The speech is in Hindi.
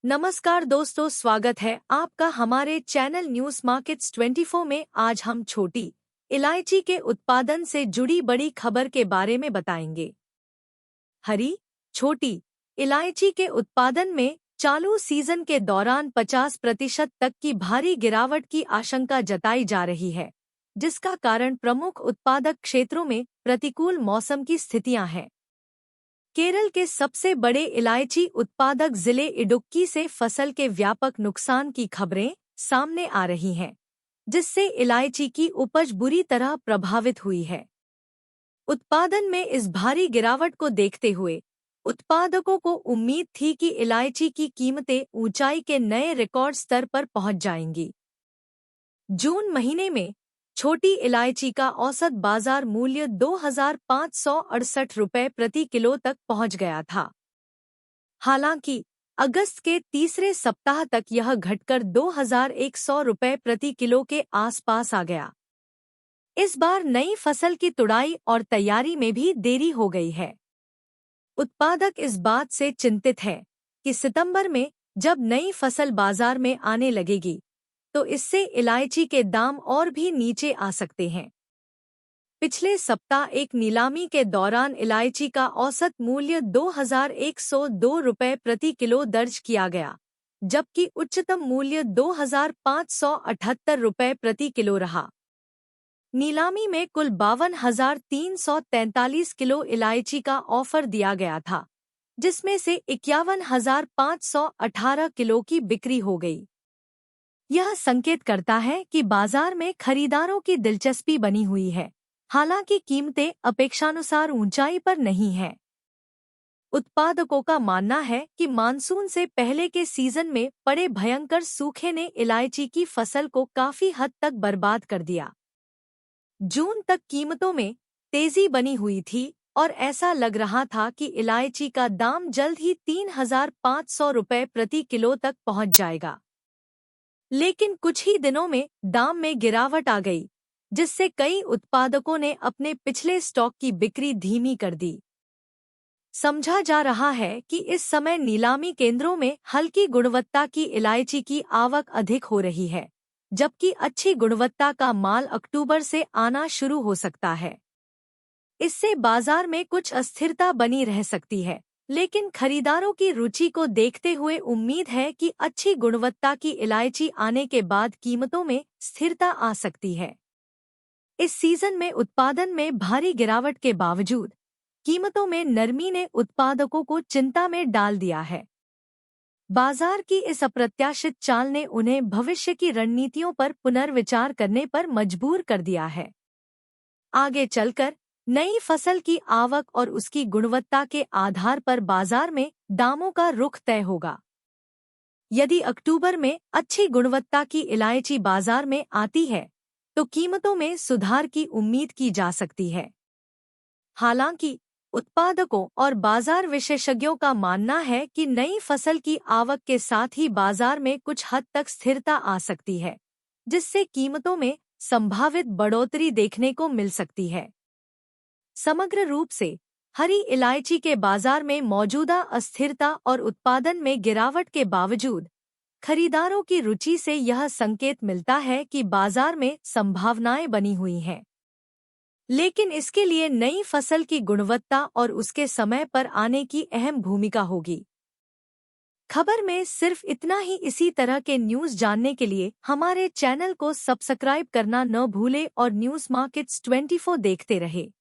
नमस्कार दोस्तों, स्वागत है आपका हमारे चैनल न्यूज़ मार्केट्स 24 में। आज हम छोटी इलायची के उत्पादन से जुड़ी बड़ी खबर के बारे में बताएंगे। हरी छोटी इलायची के उत्पादन में चालू सीजन के दौरान 50% तक की भारी गिरावट की आशंका जताई जा रही है, जिसका कारण प्रमुख उत्पादक क्षेत्रों में प्रतिकूल मौसम की स्थितियां हैं। केरल के सबसे बड़े इलायची उत्पादक जिले इडुक्की से फसल के व्यापक नुकसान की खबरें सामने आ रही हैं, जिससे इलायची की उपज बुरी तरह प्रभावित हुई है। उत्पादन में इस भारी गिरावट को देखते हुए उत्पादकों को उम्मीद थी कि इलायची की कीमतें ऊंचाई के नए रिकॉर्ड स्तर पर पहुंच जाएंगी। जून महीने में छोटी इलायची का औसत बाजार मूल्य 2,568 रुपये प्रति किलो तक पहुंच गया था। हालांकि अगस्त के तीसरे सप्ताह तक यह घटकर 2,100 रुपये प्रति किलो के आसपास आ गया। इस बार नई फसल की तुड़ाई और तैयारी में भी देरी हो गई है। उत्पादक इस बात से चिंतित है कि सितंबर में जब नई फसल बाजार में आने लगेगी तो इससे इलायची के दाम और भी नीचे आ सकते हैं। पिछले सप्ताह एक नीलामी के दौरान इलायची का औसत मूल्य 2,102 रुपये प्रति किलो दर्ज किया गया, जबकि उच्चतम मूल्य 2,578 रुपये प्रति किलो रहा। नीलामी में कुल 52,343 किलो इलायची का ऑफर दिया गया था, जिसमें से 51,518 किलो की बिक्री हो गई। यह संकेत करता है कि बाजार में खरीदारों की दिलचस्पी बनी हुई है, हालांकि कीमतें अपेक्षानुसार ऊंचाई पर नहीं हैं। उत्पादकों का मानना है कि मानसून से पहले के सीजन में पड़े भयंकर सूखे ने इलायची की फसल को काफी हद तक बर्बाद कर दिया। जून तक कीमतों में तेजी बनी हुई थी और ऐसा लग रहा था कि इलायची का दाम जल्द ही 3,500 रुपये प्रति किलो तक पहुंच जाएगा। लेकिन कुछ ही दिनों में दाम में गिरावट आ गई, जिससे कई उत्पादकों ने अपने पिछले स्टॉक की बिक्री धीमी कर दी। समझा जा रहा है कि इस समय नीलामी केंद्रों में हल्की गुणवत्ता की इलायची की आवक अधिक हो रही है, जबकि अच्छी गुणवत्ता का माल अक्टूबर से आना शुरू हो सकता है। इससे बाजार में कुछ अस्थिरता बनी रह सकती है, लेकिन खरीदारों की रुचि को देखते हुए उम्मीद है कि अच्छी गुणवत्ता की इलायची आने के बाद कीमतों में स्थिरता आ सकती है। इस सीजन में उत्पादन में भारी गिरावट के बावजूद कीमतों में नरमी ने उत्पादकों को चिंता में डाल दिया है। बाजार की इस अप्रत्याशित चाल ने उन्हें भविष्य की रणनीतियों पर पुनर्विचार करने पर मजबूर कर दिया है। आगे चलकर नई फसल की आवक और उसकी गुणवत्ता के आधार पर बाजार में दामों का रुख तय होगा। यदि अक्टूबर में अच्छी गुणवत्ता की इलायची बाजार में आती है तो कीमतों में सुधार की उम्मीद की जा सकती है। हालांकि उत्पादकों और बाजार विशेषज्ञों का मानना है कि नई फसल की आवक के साथ ही बाजार में कुछ हद तक स्थिरता आ सकती है, जिससे कीमतों में संभावित बढ़ोतरी देखने को मिल सकती है। समग्र रूप से हरी इलायची के बाजार में मौजूदा अस्थिरता और उत्पादन में गिरावट के बावजूद खरीदारों की रुचि से यह संकेत मिलता है कि बाजार में संभावनाएं बनी हुई हैं। लेकिन इसके लिए नई फसल की गुणवत्ता और उसके समय पर आने की अहम भूमिका होगी। खबर में सिर्फ इतना ही। इसी तरह के न्यूज़ जानने के लिए हमारे चैनल को सब्सक्राइब करना न भूले और न्यूज़ मार्केट्स 24 देखते रहे।